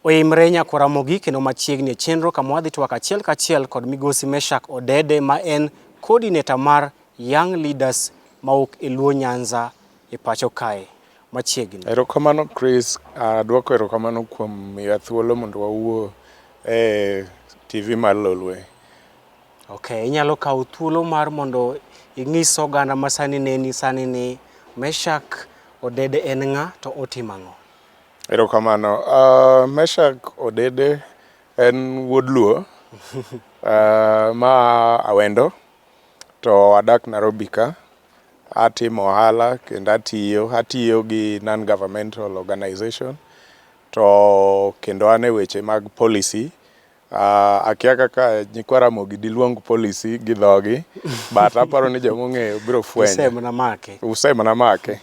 Oimre nyakora mogik kendo machiegni e chenro kama wadhi twak achiel kachiel kod migosi Meshack Odede ma en coordinator mar Young Leaders mawuok e Luo Nyanza e pacho kae machiegni. Erokamano Chris, duoko erokamano kuom miya thuolo mondo wawuo e TV mar Lolwe. Okay, inyalo kawo thuolo mar mondo ing'is oganda ma sani ni Meshack Odede en ng'a to otimo ang'o? Erokamano. Meshack Odede en wuod Luo ma awendo to adak Nairobi ka. Atimo ohala kendo atiyo gi non-governmental organization to kendo ane weche mag policy. Akia kaka nyikwa Ramogi diluong policy gi dhogi but aparo ni jomong'eyo biro fwenyo. Usemana make.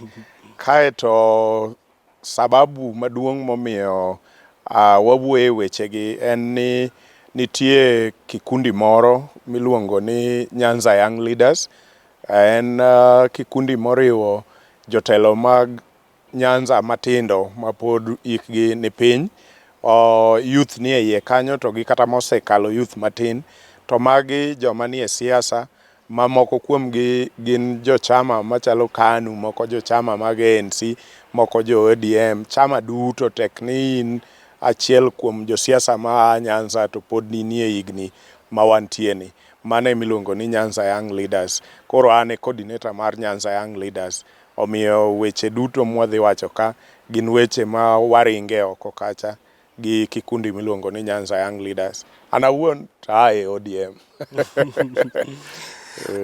Kaeto sababu maduong' momiyo wawuoye wechegi en ni nitie kikundi moro miluongo ni Nyanza Young Leaders. En kikundi moriwo jotelo mag Nyanza matindo mapod ikgi ni piny. Youth ni e iye kanyo to gi kata mosekalo youth matin. To magi joma ni e siasa, mamoko kuomgi gin jochama machalo KANU, moko jochama mag ANC, moko jo ODM. Chama duto tek ni in achiel kuom josiasa ma Nyanza to pod ni e higni ma wantie ni. Mane miluongo ni Nyanza Young Leaders. Koro an e coordinator mar Nyanza Young Leaders. Omiyo weche duto mwadhi wacho ka gin weche ma waringe oko kacha gi kikundi miluongo ni Nyanza Young Leaders. An awuon tae ODM.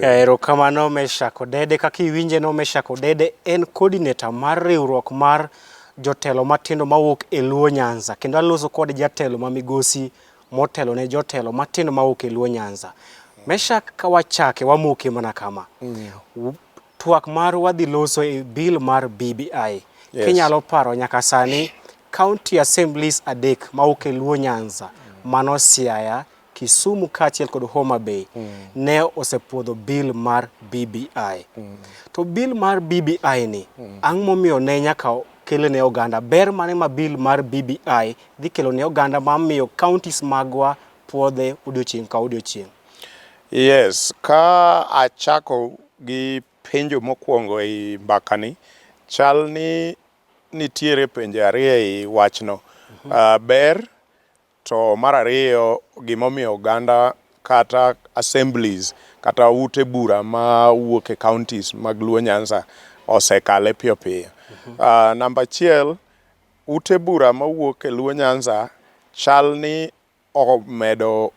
Erokamano Meshack Odede. Kaka iwinje no, Meshack Odede en coordinator mar riwruok mar jotelo matindo mawuok e Luo Nyanza. Kendo aloso kod jatelo ma migosi motelo ne jotelo matindo mawuok e Luo Nyanza. Meshack, ka wachake wamuke mana kama. Twak mar wadhi loso e bill mar BBI. Kinyalo paro nyaka sani county assemblies adek mawuok e Luo Nyanza, mano Siaya, Kisumu kachiel kod Homa Bay, ne osepuodho bill mar BBI. To bill mar BBI ni ang' momiyo ne nyaka kele ne oganda? Ber mane ma bill mar BBI dhi kelo ne oganda mamiyo counties magwa puodhe odiochieng' ka odiochieng'? Yes, ka achako gi penjo mokwongo e mbakani, chal ni nitiere penjo ariyo e wachno. Ber to mar ariyo gimomiyo oganda kata assemblies kata ute bura ma wuok e counties mag Luo Nyanza osekale piyo piyo. Namba achiel, ute bura ma wuok e Luo Nyanza chal ni omedo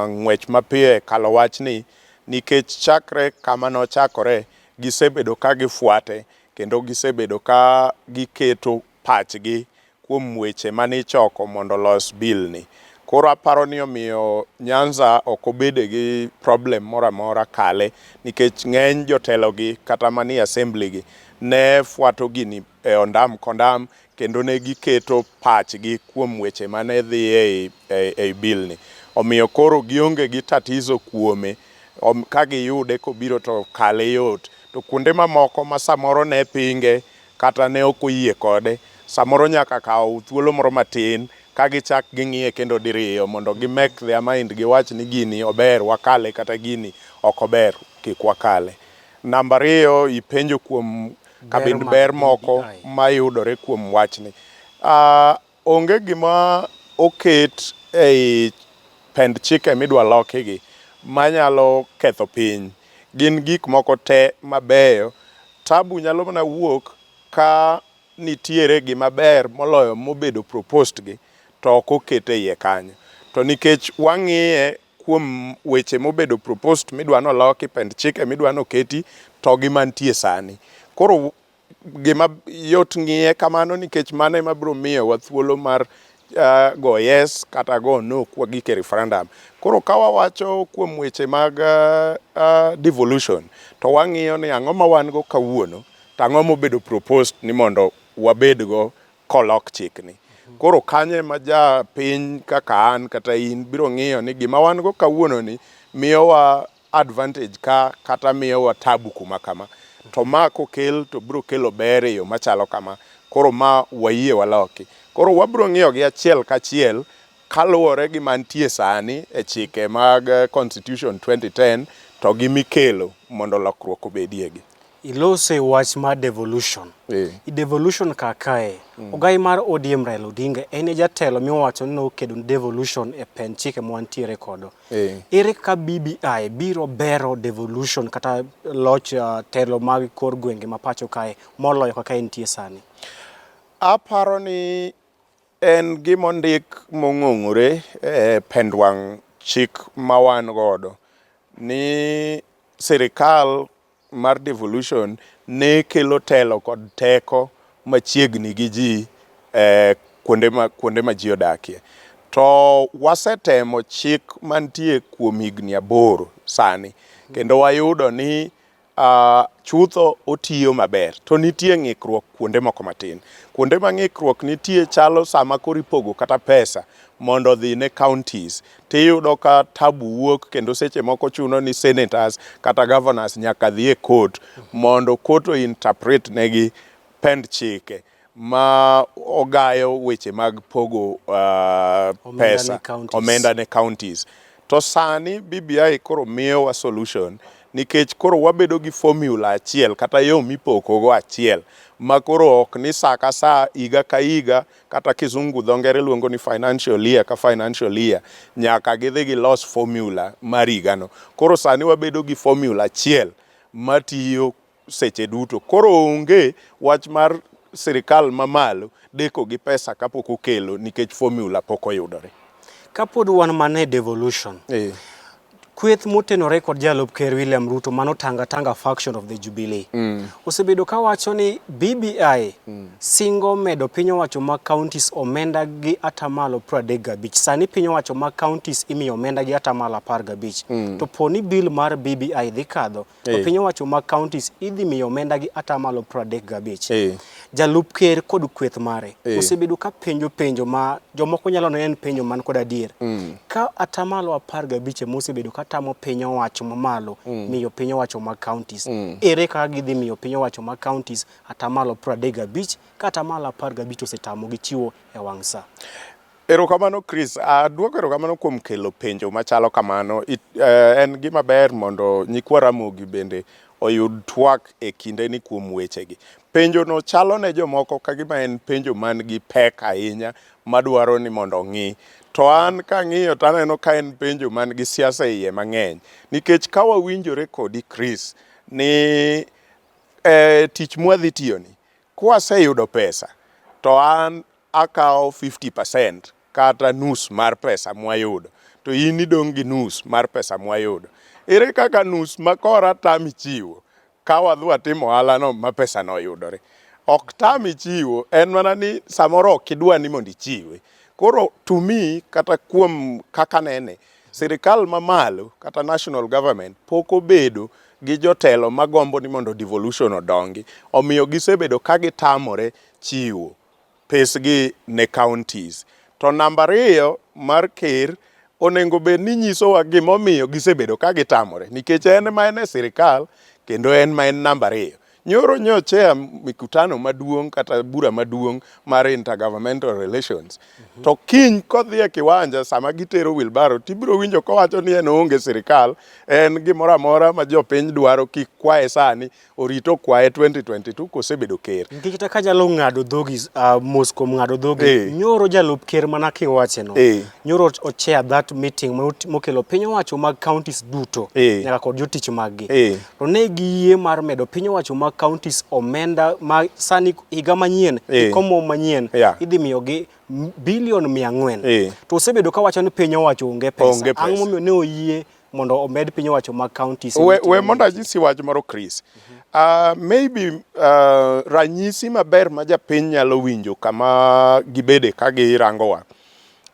ng'wech mapiyo e kalo wachni nikech chakre kama nochakore gisebedo ka gifuate kendo gisebedo ka giketo pachgi kuom weche mane ichoko mondo los bill ni. Koro aparo ni omiyo Nyanza ok obede gi problem moro amora kale nikech ng'eny jotelogi kata manie assembly gi ne fuato gini e ondam kondam kendo ne giketo pachgi kuom weche mane dhi e bill ni. Omiyo koro gionge gi tatizo kuome, ka giyude kobiro to kale yot. To kuonde mamoko ma samoro ne pinge kata ne ok oyie kode, samoro nyaka kawo thuolo moro matin ka gichak ging'iye kendo diriyo mondo gi make their mind, giwach ni gini ober wakale kata gini ok ober kik wakale. Namba ariyo, ipenjo kuom kabind ber moko mayudore kuom wachni. Onge gima oket ei pend chike midwa lokigi manyalo ketho piny. Gin gik moko te mabeyo. Tabu nyalo mana wuok ka nitiere gima ber moloyo mobedo proposed gi to ok okete iye kanyo. To nikech wang'iye kuom weche mobedo proposed midwa noloki, pend chike midwa noketi to gi mantie sani. Koro gima yot ng'iye kamano nikech mano ema biro miyowa thuolo mar go yes kata go no kwa gike referendum. Koro ka wawacho kuom weche mag devolution to wang'iyo ni ang'o ma wan go kawuono to ang'o mobedo proposed ni mondo wabedgo kolok chikni. Koro kanye ma ja piny kaka an kata in biro ng'iyo ni gima wan go kawuono ni miyowa advantage kata miyowa tabu kuma kama. To ma kokel to biro kelo ber e yo machalo kama. Koro ma wayie waloki. Koro wabro ng'iyo gi achiel kachiel kaluwore gi mantie sani e chike mag Constitution 2010 to gi mikelo mondo lokruok obediegi. Ilose wach mar devolution. Devolution kakae. Ogai mar ODM Raila Odinga en jatelo miwacho ni okedo devolution e pen chike mwantiere kodo. Ere ka BBI biro bero devolution kata loch telo mag kor gwenge mapachokae moloyo kaka entie sani? Aparo ni en gimondik mong'ong'ore pendwang' chik mawan godo ni sirikal mar devolution ne kelo telo kod teko machiegni gi ji kuonde ma ji odakie. To wasetemo chik mantie kuom higni 8 sani kendo wayudo ni chutho otiyo maber. To nitie ng'ikruok kuonde moko matin. Kuonde ma ng'ikruok nitie chalo sama koro ipogo kata pesa mondo dhi ne counties. Tiyudo ka tabu wuok kendo seche moko chuno ni senators kata governors nyaka dhi e court mondo court interpret negi pend chike ma ogayo weche mag pogo pesa omenda ne counties. To sani BBI koro miyowa solution nikech koro wabedo gi formula achiel kata yo mipokogo achiel ma koro ok ni saa ka saa, higa ka higa, kata kizungu dho ngere luongo ni financial year ka financial year nyaka gidhi gi los formula mar higano. Koro sani wabedo gi formula achiel matiyo seche duto. Koro onge wach mar sirikal mamalo deko gi pesa kapok okelo nikech formula pok oyudore. Kapod wan mane devolution. Kweth motenore kod jalup ker William Ruto mano tanga faction of the Jubilee. Osebedo ka wacho ni BBI singo medo piny owacho ma counties omenda gi atamalo 35. Sani piny owacho ma counties imiyo omenda gi atamalo 15. To poni bill mar BBI dhi kadho, to piny owacho ma counties idhi miyo omenda gi atamalo 35. Jalup ker kod kweth mare osebedo ka penjo ma jomoko nyalo ne en penjo man kod adier. Ka atamalo 15 mosebedo ka tamo piny owacho mamalo miyo piny owacho ma counties, ere kaka gidhi miyo piny owacho ma counties atamalo 35 ka atamalo 15 osetamo gi chiwo e wang' sa? Erokamano Chris, duoko erokamano kuom kelo penjo machalo kamano. En gima ber mondo nyikwa Ramogi bende oyud twak e kinde ni kuom wechegi. Penjo no chalo ne jomoko kagima en penjo man gi pek ahinya madwaro ni mondo ng'i. To an kang'iyo to aneno ka en penjo man gi siasa iye mang'eny. Nikech ka wawinjore kodi Chris ni tich mwadhi tiyoni, kwaseyudo pesa to an akawo 50% kata nus mar pesa mwayudo, to in idong' gi nus mar pesa mwayudo. Ere kaka nus makora tami chiwo ka wadhi watimo ohala no ma pesa no yudore? Ok tami chiwo, en mana ni samoro ok idwa ni mondo ichiwe. Koro to me kata kuom kaka nene, sirikal mamalo kata national government pok obedo gi jotelo magombo ni mondo devolution odongi. Omiyo gisebedo ka gitamore chiwo pesgi ne counties. To namba 2 mar ker onengo bed ni nyisowa gimomiyo gisebedo ka gitamore, nikech en ma en e sirikal kendo en ma en namba 2. Nyoro nyochea mikutano maduong' kata bura maduong' mar intergovernmental relations. To kiny kodhi e kiwanja sama gitero wilbaro tibiro winjo kowacho ni en onge sirikal, en gimoro amora ma jopiny dwaro kik kwae sani orito kwae 2022 kosebedo ker. Nikech ka jalo ng'ado dhogi mos kuom ng'ado dhogi, nyoro jalup ker mana kiwache no. Nyoro ochea that meeting mokelo piny owacho mag counties duto nyaka kod jotich maggi. To ne giyie mar medo piny owacho mag counties omenda ma sani higa manyien komo manyien idhi miyo gi bilion 400. To osebedo ka wacho ni piny owacho onge pesa. Ang'o momiyo ne oyie mondo omed piny owacho mag counties? We mondo anyisi wach moro Chris. Maybe ranyisi maber ma japiny nyalo winjo kama gibede ka girangowa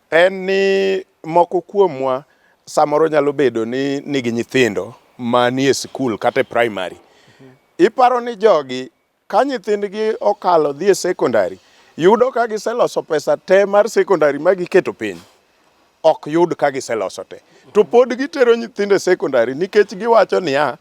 en ni moko kuomwa samoro nyalo bedo ni nigi nyithindo manie skul kata primary. Iparo ni jogi ka nyithindgi okalo dhi e secondary, yudo ka giseloso pesa te mar secondary ma giketo piny, ok yud ka giseloso te. To pod gitero nyithinde secondary nikech giwacho niya,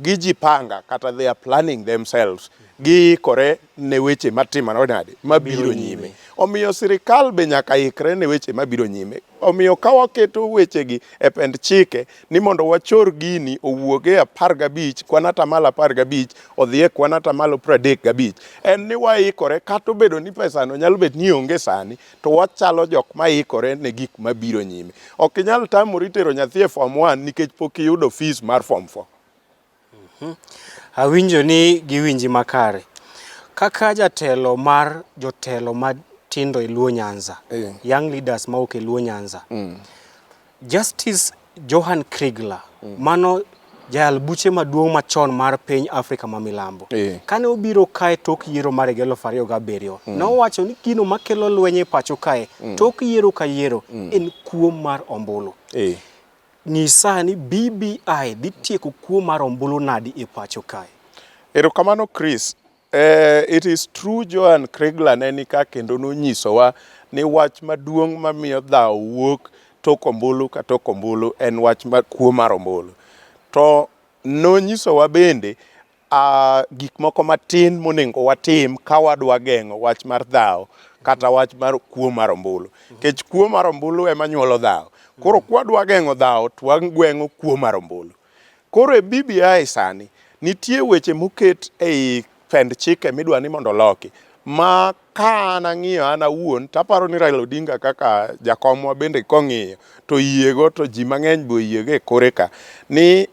gijipanga kata they are planning themselves giikore ne weche matimore nade mabiro nyime. Omiyo sirikal be nyaka ikre ne weche mabiro nyime. Omiyo ka waketo wechegi e pend chike ni mondo wachor gini owuoge 15 kwan atamalo 15 odhie kwan atamalo 35 en ni waikore kata obedo ni pesano nyalo bet ni onge sani to wachalo jok maikore ne gik mabiro nyime. Ok inyal tamori tero nyathi e form 1 nikech pok iyudo fees mar form 4. Awinjo ni giwinji makare. Kaka jatelo mar jotelo matindo e Luo Nyanza, young leaders mauke Luo Nyanza, Justice Johan Kriegler, mano jayal buche maduong' machon mar piny Afrika ma milambo. Kane obiro kae tok yiero mar 2027, nowacho ni gino makelo lweny e pacho kae tok yiero ka yiero en kuo mar ombulu. Nyisa ni BBI dhi tieko kuo mar ombulu nadi e pacho kae. Erokamano Chris, it is true Johan Kriegler ne nika kendo nonyisowa ni wach maduong' mamiyo dhao wuok tok ombulu ka tok ombulu en wach mar kuo mar ombulu. To nonyisowa bende gik moko matin monego watim ka wadwa geng'o wach mar dhao kata wach mar kuo mar ombulu. Kech kuo mar ombulu ema nyuolo dhao. Koro kwadwa geng'o dhao to wageng'o kuo mar ombulu. Koro e BBI sani nitie weche moket ei pend chike midwa ni mondo loki ma ka an ang'iyo an awuon taparo ni Raila Odinga kaka jakomwa bende kong'iyo to yiego to ji mang'eny bo yiege kore ka ni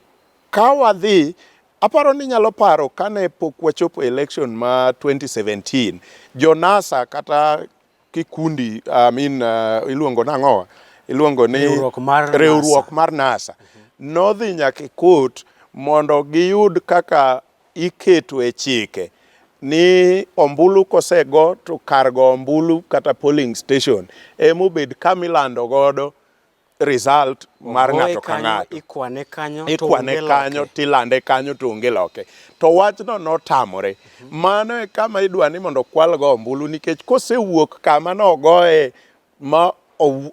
ka wadhi aparo ni nyalo paro kane pok wachopo election ma 2017 jonasa kata kikundi iluongo nang'owa iluongo ni riwruok mar NASA nodhi nyaka court mondo giyud kaka iketo e chike ni ombulu kosego to kargo ombulu kata polling station emobed kamilando godo result mar ng'ato ka ng'ato. Ikwane kanyo tilande kanyo to onge loke. To wachno notamore. Mano e kama idwa ni mondo kwal go ombulu nikech kosewuok kama nogoe ma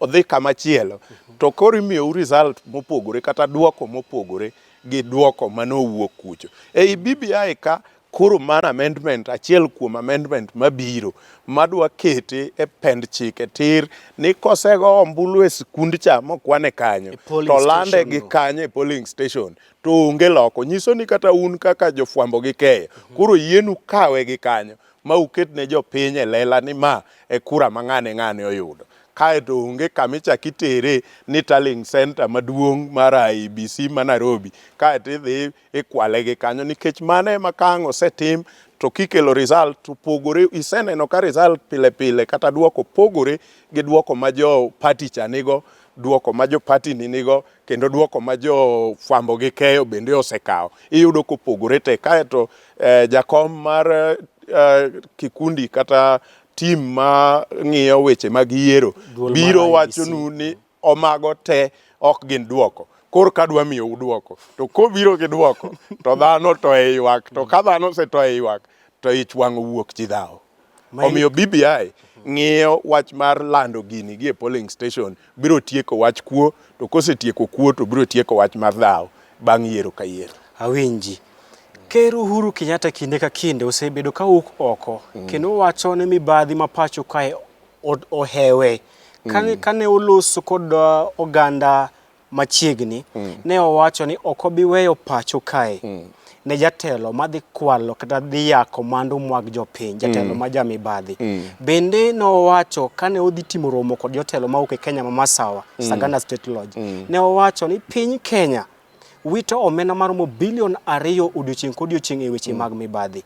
odhi kama chielo to koro imiyo result mopogore kata duoko mopogore gi duoko manowuok kucho. Ei BBI ka koro mar amendment achiel kuom amendment mabiro madwa kete e pend chike tir ni kosego ombulu e sikund cha mokwane kanyo to lande gi kanyo e polling station to onge loko. Nyiso ni kata un kaka jofwambo gi keyo koro yienu kawe gi kanyo ma uket ne jopiny e lela ni ma e kura mang'ane oyudo. Kae to onge kamichaki tere ni tallying center maduong' mar IEBC ma Nairobi kae to idhi ikwale gi kanyo nikech mano ema kang'o osetim to kikelo result to pogore iseneno ka result pile kata duoko pogore gi duoko ma jo party cha nigo, duoko ma jo party ni nigo kendo duoko ma jo fwambo gi keyo bende osekawo. Iyudo kopogore te kae to jakom mar kikundi kata team ma ng'iyo weche mag yiero biro wachonu ni omago te ok gin duoko. Koro kadwa miyo uduoko to kobiro gi duoko to dhano to e ywak to ka dhano se to e ywak to ich wang' wuok chi dhao. Omiyo BBI ng'iyo wach mar lando gini gi e polling station biro tieko wach kuo to kosetieko kuo to biro tieko wach mar dhao bang' yiero ka yiero. Awinji. Ker Uhuru Kenyatta kinde ka kinde osebedo ka wuok oko kendo wacho ni mibadhi ma pacho kae ohewe kane oloso kod oganda machiegni ne owacho ni ok obi weyo pacho kae ne jatelo madhi kwalo kata dhi yako mwandu mag jopiny jatelo ma jamibadhi bende no wacho kane odhi timo romo kod jotelo ma uke Kenya ma Masawa Sagana State Lodge ne owacho ni piny Kenya wito omena maromo bilion 2 odiochieng' kodiochieng' e weche mag mibadhi.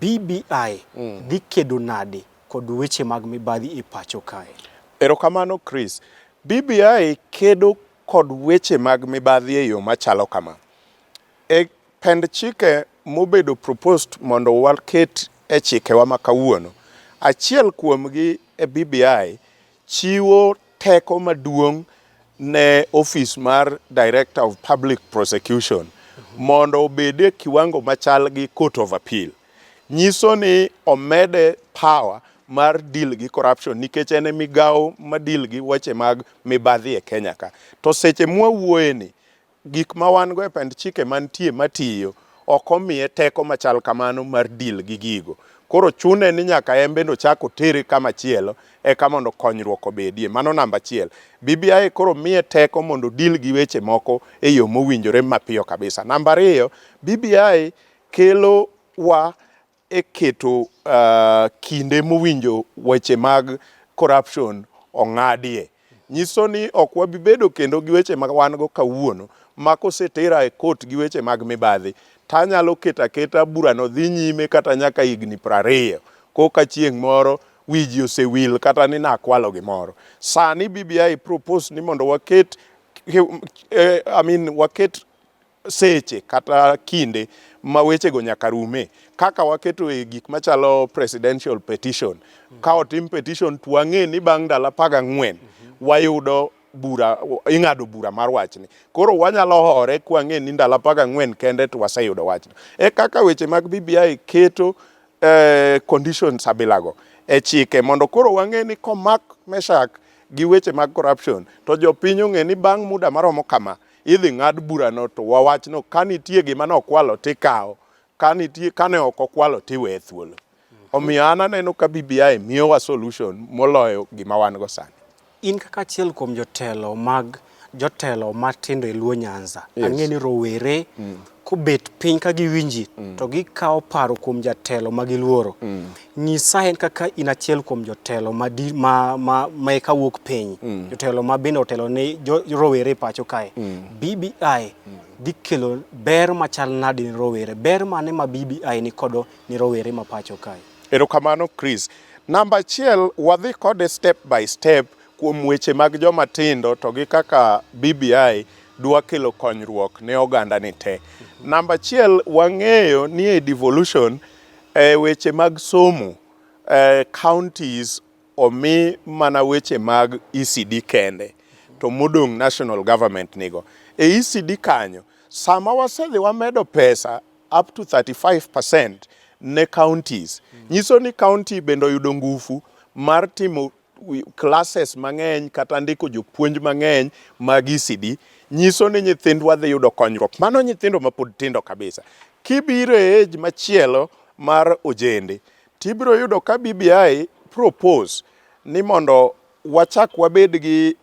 BBI dhi kedo nade kod weche mag mibadhi e pacho kae. Erokamano Chris. BBI kedo kod weche mag mibadhi e yo machalo kama. E pend chike mobedo proposed mondo waket e chike wa makawuono. Achiel kuomgi e BBI chiwo teko maduong' ne office mar Director of Public Prosecution mondo obede kiwango machal gi Court of Appeal. Nyiso ni omede power mar deal gi corruption nikech ene migao ma deal gi weche mag mibadhi e Kenya ka. To seche mwawuoye ni gik ma wan go e pend chike mantie matiyo ok omiye teko machal kamano mar deal gi gigo. Koro chune ni nyaka embe no chako tere kama chielo eka mondo konyruok obedie. Mano namba achiel. BBI koro miye teko mondo deal gi weche moko e yo mowinjore mapiyo kabisa. Namba ariyo, BBI kelo wa e keto kinde mowinjo weche mag corruption ong'adie. Nyiso ni ok wabibedo kendo gi weche mag wan go kawuono ma kosetera e kot gi weche mag mibadhi tanyalo keta burano dhi nyime kata nyaka higni 20 koka chieng' moro wiji osewil kata ni nakwalo gimoro. Sani BBI propose ni mondo waket waket seche kata kinde ma weche go nyaka rume, kaka waketo e gik machalo presidential petition. Ka otim petition to wang'e ni bang' ndalo 14 wayudo bura, ing'ado bura mar wachni. Koro wanyalo hore kwang'e ni ndalo 14 kende to waseyudo wachno. E kaka weche mag BBI keto conditions abilago e chike mondo koro wang'e ni komak Meshack gi weche mag corruption to jopiny ong'e ni bang' muda maromo kama idhi ng'ad burano to wawachno kanitie gima nokwalo tikawo, kane ok okwalo tiwe thuolo. Omiyo an aneno ka BBI miyowa solution moloyo gima wan go sani. In kaka achiel kuom jotelo matindo e Luo Nyanza, ang'e ni rowere kobet piny ka giwinji to gikawo paro kuom jatelo ma giluoro. Nyisa en kaka in achiel kuom jotelo ma eka wuok piny, jotelo ma bende otelo ne rowere pacho kae. BBI dhi kelo ber machal nade ni rowere? Ber mane ma BBI ni kodo ni rowere ma pacho kae? Erokamano Chris. Namba achiel, wadhi kode step by step kuom weche mag joma tindo to gi kaka BBI dwa kelo konyruok ne oganda ni te. Namba achiel, wang'eyo ni e devolution weche mag somo counties omi mana weche mag ECD kende to modong national government nigo. E ECD kanyo, sama wasedhi wamedo pesa up to 35% ne counties. Nyiso ni county bendo yudo ngufu mar timo classes mang'eny kata ndiko jopuonj mang'eny mag ECD. Nyiso ni nyithindwa dhi yudo konyruok. Mano nyithindo mapod tindo kabisa. Kibiro e age machielo mar ojende, tibiro yudo ka BBI propose ni mondo wachak wabed gi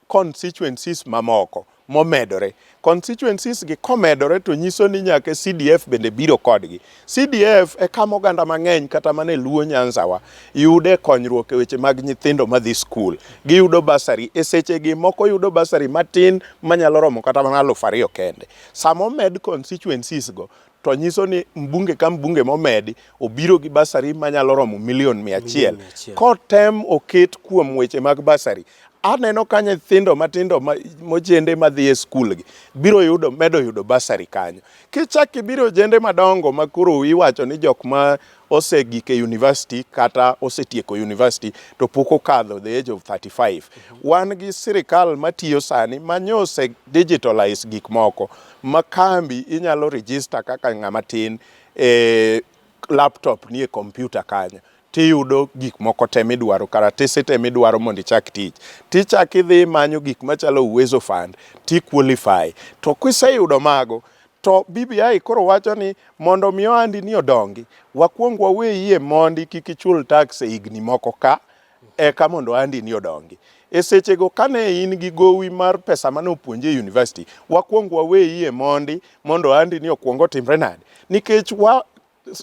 constituencies mamoko momedore. Constituencies gi komedore to nyiso ni nyaka CDF bende biro kodgi. CDF e kama oganda mang'eny kata mane Luo Nyanza wa yude konyruok e weche mag nyithindo madhi skul. Giyudo basari. E seche gi moko yudo basari matin manyalo romo kata mana 2,000 kende. Samo med constituencies go to nyiso ni mbunge ka mbunge momedi obiro gi basari manyalo romo $100,000. Kotem oket kuom weche mag basari, aneno ka nyithindo matindo mojende madhi e skul gi biro medo yudo basari kanyo. Kichaki biro jende madongo makoro iwacho ni jok ma osegike university kata osetieko university to pok okadho the age of 35. Wan gi sirikal matiyo sani manyose digitalize gik moko makambi inyalo register kaka ng'ama tin laptop ni e computer kanyo. Tiyudo gik moko te midwaro, karatese te midwaro mondo ichak tich. Tichak idhi manyo gik machalo Uwezo Fund, ti qualify. To kiseyudo mago, to BBI koro wacho ni mondo miyo andi ni odongi, wakuong waweyie mondi kik ichul tax e higni moko ka, eka mondo andi ni odongi. E sechego kane in gi gowi mar pesa mane opuonje e university, wakuong waweyie mondo andi ni okuongo timre nade. Nikech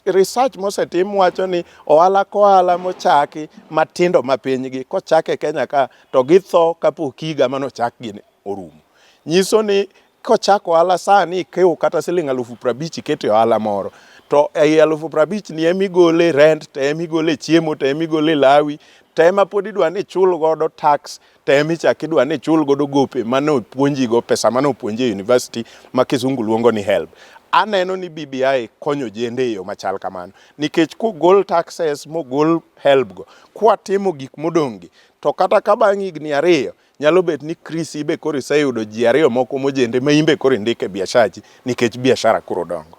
research mosetim wacho ni ohala kohala mochaki matindo mapinygi kochake Kenya ka to githo kapok higa manochak gi orumo. Nyiso ni kochako ohala sani ikew kata $50,000 iketo ohala moro to ei $50,000 ni emigole rent, to emigole chiemo, to emigole lawi, to ema pod idwa ni chul godo tax, to emichak idwa ni chul godo gope mano puonji go pesa mano puonje university ma kisungu luongo ni HELB. Aneno ni BBI konyo jende yo machal kamano. Nikech kugol taxes mogol HELB go, kwatimo gik modongi, to kata ka bang' higni 2 nyalo bet ni Chris ibe koro iseyudo ji 2 moko mojende ma imbe koro indike biashachi nikech biashara koro dongo.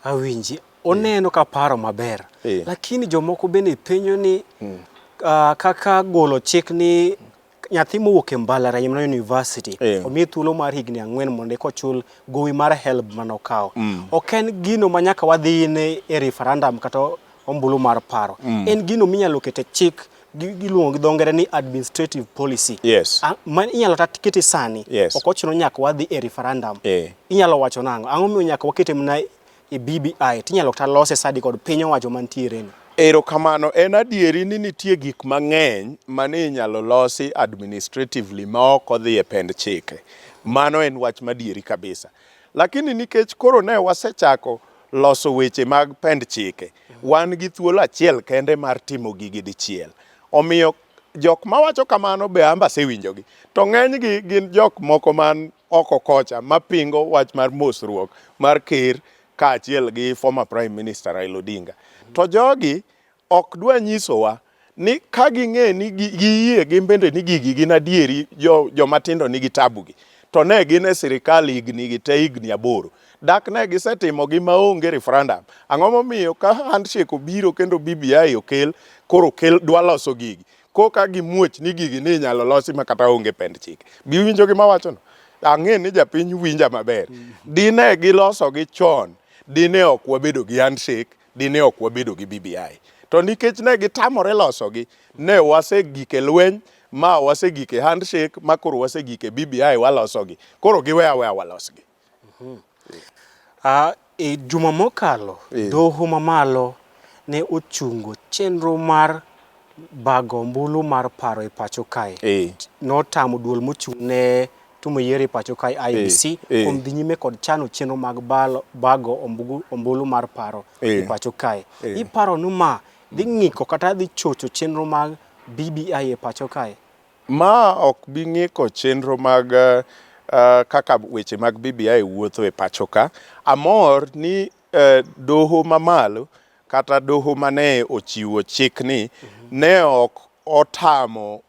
Awinji, oneno ka paro maber. Lakini jomoko bende penyo ni kaka golo chik ni nyathi mowuok e mbalariany mar university omi thuolo mar higni 4 mondo kochul gowi mar HELB manokawo. Ok en gino ma nyaka wadhi e referendum kata ombulu mar paro. En gino minyalo kete chik giluongo gi dho ngere ni administrative policy. Man inyalo kete sani. Ok ochuno nyaka wadhi e referendum. Inyalo wacho nang'o? Ang'o miyo nyaka wakete mana e BBI tinyalo kata lose sadi kod piny owacho mantiere ni. Erokamano, en adieri ni nitie gik mang'eny mane inyalo losi administratively ma ok odhi e pend chike. Mano en wach madieri kabisa. Lakini nikech koro ne wasechako loso weche mag pend chike, wan gi thuolo achiel kende mar timo gigi dichiel. Omiyo jok mawacho kamano be amba sewinjogi. To ng'enygi gin jok moko man oko kocha mapingo wach mar mosruok mar ker kachiel gi former Prime Minister Raila Odinga. To jogi ok dwa nyisowa ni ka ging'e ni giyie gimbende ni gigi gin adieri jomatindo nigi tabugi. To ne gin e sirikal higni gi te higni 8. Dak ne gisetimo gi maonge referendum. Ang'o momiyo ka handshake obiro kendo BBI okel, koro dwa loso gigi. Koka gimuoch ni gigi ni nyalo losi makata onge pend chike. Biwinjo gima wachono? Ang'e ni japiny winja maber. Dine giloso gi chon, dine ok wabedo gi handshake, dine ok wabedo gi BBI. To nikech ne gitamore losogi, ne wasegike lweny, ma wasegike handshake, ma koro wasegike BBI walosogi. Koro giweya walosgi. E juma mokalo, doho mamalo ne ochungo chenro mar bago ombulu mar paro e pacho kae. Notamo duol mochung' ne tumo yiero e pacho kae IEBC kuom dhi nyime kod chano chenro mag bago ombulu mar paro e pacho kae. Iparo ni ma dhi ng'iko kata dhi chocho chenro mag BBI e pacho kae? Ma ok bi ng'iko chenro mag kaka weche mag BBI wuotho e pacho ka. Amor ni doho mamalo kata doho mane ochiwo chik ni ne ok otamo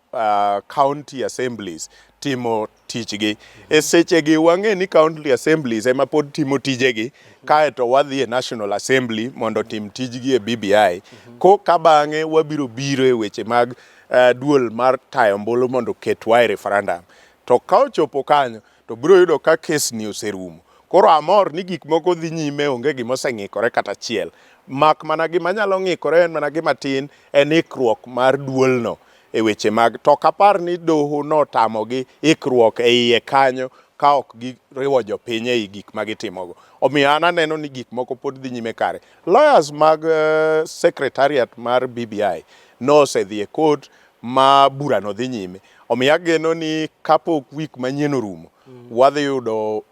county assemblies timo tichgi. E sechegi wang'e ni county assemblies ema pod timo tijegi, kaeto wadhi e National Assembly mondo tim tijgi e BBI. Ka bang'e wabiro e weche mag duol mar tayo ombulu mondo ketwa e referendum. To ka ochopo kanyo, to biro yudo ka kes ni oserumo. Koro amor ni gik moko dhi nyime, onge gima oseng'ikore kata achiel. Mak mana gima nyalo ng'ikore en mana gima tin, en ikruok mar duolno e weche mag to kapar ni doho notamogi ikruok e iye kanyo ka ok giriwo jopiny e gik magitimogo. Omiyo an aneno ni gik moko pod dhi nyime kare. Lawyers mag secretariat mar BBI nosedhi e court ma bura no dhi nyime. Omiyo ageno ni kapok wik manyien orumo, wadhi yudo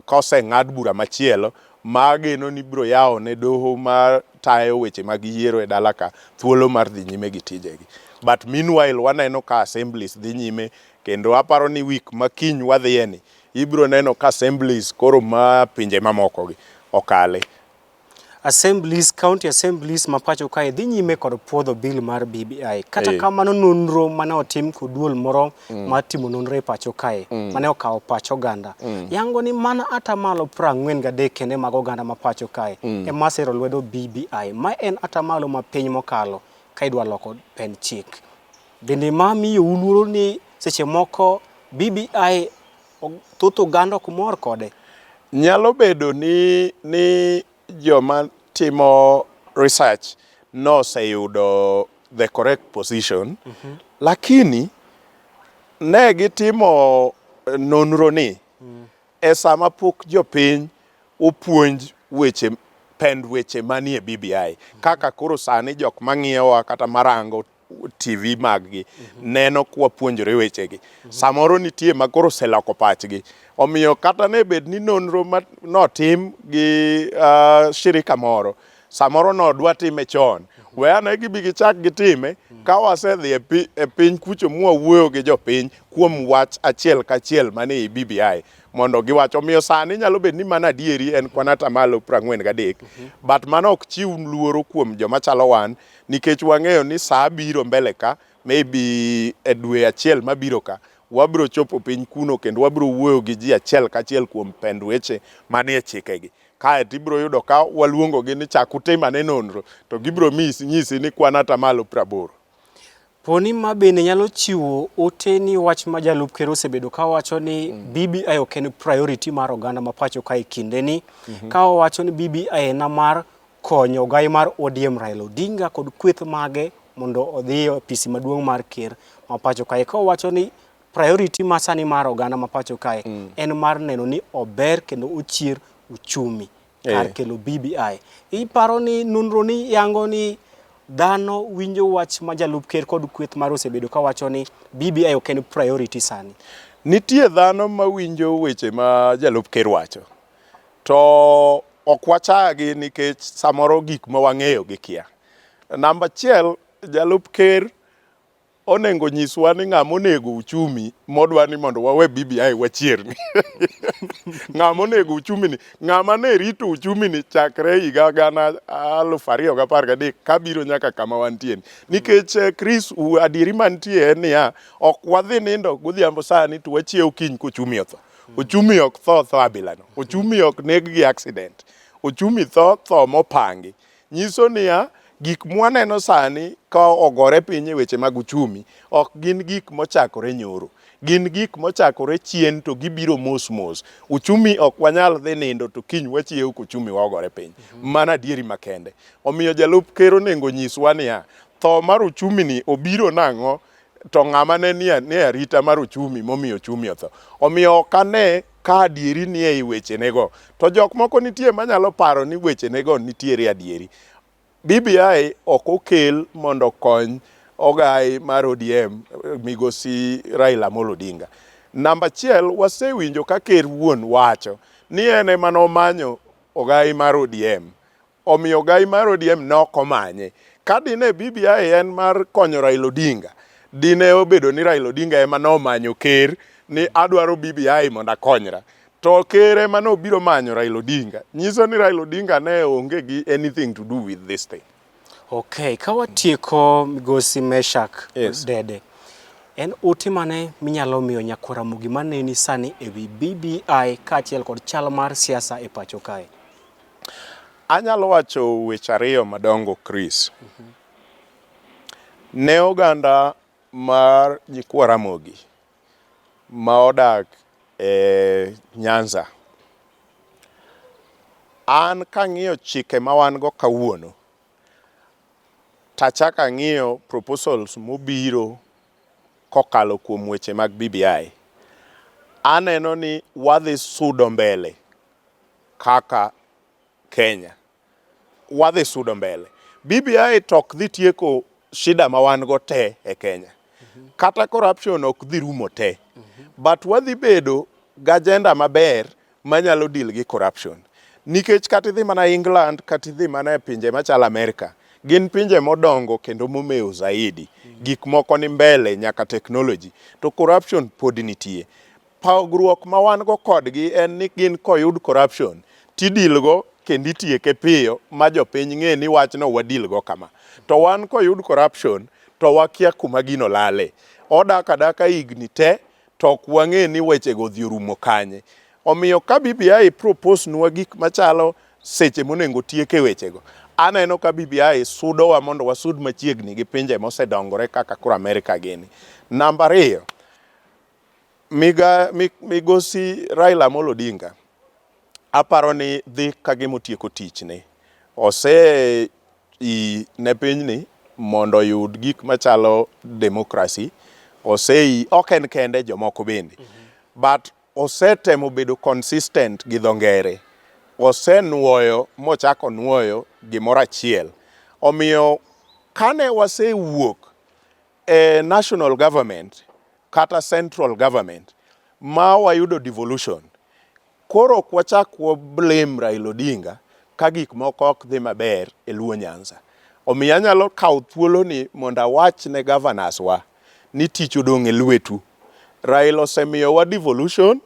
koseng'ad bura machielo mageno ni biro yawo ne doho ma tayo weche mag yiero e dala ka thuolo mar dhi nyime gi tijegi. But meanwhile waneno ka assemblies dhi nyime, kendo aparo ni wik makiny wadhieni ibiro neno ka assemblies koro ma pinje mamoko gi okale. Assemblies, county assemblies mapacho kae dhi nyime kod puodho bill mar BBI. Kata kamano nonro mane otim kod duol moro matimo nonro e pacho kae mane okawo pach oganda. Yango ni mana atamalo 43 kende mag oganda ma pacho kae ema sero lwedo BBI. Ma en atamalo ma piny mokalo ka idwa loko pen chik. Bende ma miyo uluoro ni seche moko BBI thoth oganda ok mor kode? Nyalo bedo ni joma timo research no seyudo the correct position, lakini ne gitimo nonro ni e sama pok jopiny opuonj pend weche manie BBI. Kaka koro sani jok mang'iyowa kata marango TV maggi neno kwa puonjore wechegi. Samoro nitie makoro seloko pachgi. Omiyo kata ne bed ni nonro notim gi shirika moro, samoro no dwa time chon. Weane gibi gichak gitime ka wasedhi e piny kucho mwawuoyo gi jopiny kuom wach achiel kachiel mane i BBI mondo giwacho. Omiyo sani nyalo bed ni mana adieri en kwan atamalo 43, but mano ok chiw luoro kuom joma chalo wan, nikech wang'eyo ni saa biro mbele ka, maybe e dwe achiel mabiro ka, wabiro chopo piny kuno kendo wabiro wuoyo gi ji achiel kachiel kuom pend weche manie chikegi. Kae tibiro yudo ka waluongo gi ni chak utimane nonro, to gibiro nyisi ni kwan atamalo 80. Poni ma bende nyalo chiwo ote ni wach ma jalup ker osebedo ka wacho ni BBI ok en priority mar oganda ma pacho kae kinde ni ka wacho ni BBI en mar konyo ogai mar ODM Raila Odinga kod kweth mage mondo odhi e apisi maduong' mar ker ma pacho kae ka wacho ni priority ma sani mar oganda ma pacho kae en mar neno ni ober kendo ochier uchumi kar kelo BBI. Iparo ni nonro ni yango ni dhano winjo wach ma jalup ker kod kweth mar osebedo ka wacho ni BBI ok en priority sani. Nitie dhano ma winjo weche ma jalup ker wacho. To ok wachagi nikech samoro gik ma wang'eyo gi kia. Namba achiel, jalup ker onengo nyiswa ni ng'ama onego uchumi modwa ni mondo wawe BBI wachierni. Ng'ama onego uchumi ni, ng'ama ne rito uchumi ni chakre higa gana 2013 kabiro nyaka kama wantie. Nikech Chris adieri mantie en niya, ok wadhi nindo godhiambo sani to wachiew kiny kochumi otho. Ochumi ok tho abilano. Ochumi ok neg gi accident. Ochumi tho mopangi. Nyiso niya gik mwaneno sani ka ogore piny e weche mag uchumi ok gin gik mochakore nyoro. Gin gik mochakore chien to gibiro mos mos. Uchumi ok wanyal dhi nindo to kiny wachiew kochumi ogore piny. Mana adieri makende. Omiyo jalup ker onego nyiswa niya tho mar uchumi ni obiro nang'o to ng'ama ne ni arita mar uchumi momiyo uchumi otho. Omiyo ok ane ka adieri ni e weche nego. To jok moko nitie manyalo paro ni weche nego nitiere adieri. BBI ok okel mondo kony ogai mar ODM migosi Raila Amolo Odinga. Namba achiel, wasewinjo ka ker wuon wacho ni en ema nomanyo ogai mar ODM. Omiyo ogai mar ODM nokomanye. Ka dine BBI en mar konyo Raila Odinga, dine obedo ni Raila Odinga ema nomanyo ker ni adwaro BBI mondo akonyra. To ker ema nobiro manyo Raila Odinga. Nyiso ni Raila Odinga ne onge gi anything to do with this thing. Okay, ka watieko migosi Meshack Odede. En ote mane minyalo miyo nyakora mugi maneni sani ewi BBI kachiel kod chal mar siasa e pacho kae? Anyalo wacho weche ariyo madongo Chris. Ne oganda mar nyikwara mogi ma odak Nyanza. An kang'iyo chike ma wan go kawuono, tachak ang'iyo proposals mobiro kokalo kuom weche mag BBI. Aneno ni wadhi sudo mbele kaka Kenya. Wadhi sudo mbele. BBI tok dhi tieko shida ma wan go te e Kenya. Kata corruption ok dhi rumo te. But wadhi bedo gajenda maber manyalo deal gi corruption. Nikech kata idhi mana England, kata idhi mana e pinje machalo Amerika, gin pinje modongo kendo momeo zaidi. Gik moko ni mbele nyaka technology. To corruption pod nitie. Pogruok ma wan go kodgi en ni gin koyud corruption, tidilgo kendo itieke piyo ma jopiny ng'e ni wachno wadilgo kama. To wan koyud corruption, to wakia kuma gino lale. Odak adaka higni te, to ok wang'e ni wechego odhi orumo kanye. Omiyo ka BBI propose nwa gik machalo seche monengo tieke wechego, aneno ka BBI sudowa mondo wasud machiegni gi pinje mosedongore kaka kura Amerika gini. Namba ariyo, migosi Raila Amolo Odinga, aparo ni dhi kagima otieko tichne. Ne pinyni mondo oyud gik machalo demokrasi. Ok en kende jomoko bende. But osetemo bedo consistent gi dho ngere. Osenuoyo mochako nuoyo gimoro achiel. Omiyo kane wasewuok national government kata central government ma wayudo devolution, koro ok wachak blame Raila Odinga ka gik moko ok dhi maber e Luo Nyanza. Omiyo anyalo kawo thuolo ni mondo awach ne governors wa ni tich odong' e lwetu. Raila osemiyowa devolution,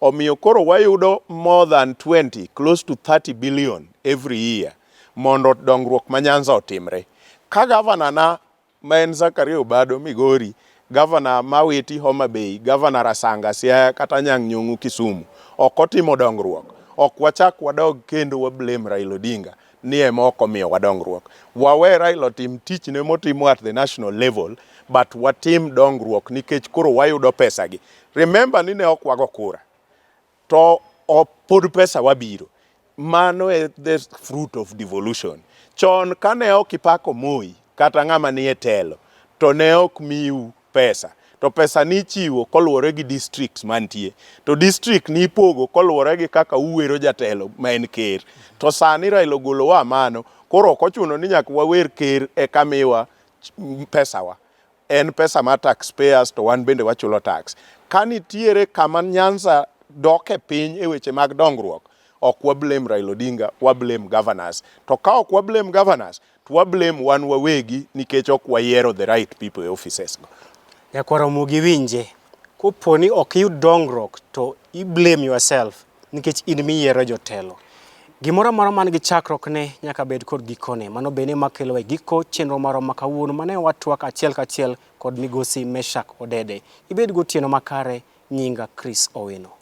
omiyo koro wayudo more than 20, close to 30 billion every year mondo dongruok ma Nyanza otimre. Ka governor na ma en Zakaria Obado Migori, governor Mawiti Homa Bay, governor Rasanga Siaya kata Nyang' Nyong'o Kisumu ok otimo dongruok, ok wachak wadog kendo wa blame Raila Odinga ni ema ok omiyo wadongruok. Wawe Raila otim tichne motimo at the national level, but watim dongruok nikech koro wayudo pesa gi. Remember ni ne ok wago kura. To pod pesa wabiro. Mano e the fruit of devolution. Chon kane ok ipako Moi kata ng'ama ni e telo, to ne ok miu pesa. To pesa ni chiwo koluwore gi districts mantie. To district ni ipogo koluwore gi kaka uwero jatelo ma en ker. To sani Raila ogolowa mano, koro ok ochuno ni nyaka wawer ker e kamiwa pesawa. En pesa ma taxpayers to wan bende wachulo tax. Kanitiere kama Nyanza doke piny e weche mag dongruok, ok wa blame Raila Odinga, wa blame governors. To ka ok wa blame governors, to wa blame wan wawegi nikech ok wayiero the right people e offices go. Nyakwaro mugi winje, koponi ok yud dongruok to I blame yourself nikech in miyiero jotelo. Gimoro amora man gi chakruok ne nyaka bed kod gikone. Mano bende makelo e giko chenro maro ma kawuono mane watwak achiel kachiel kod migosi Meshack Odede. Ibed gotieno makare, nyinga Chris Owino.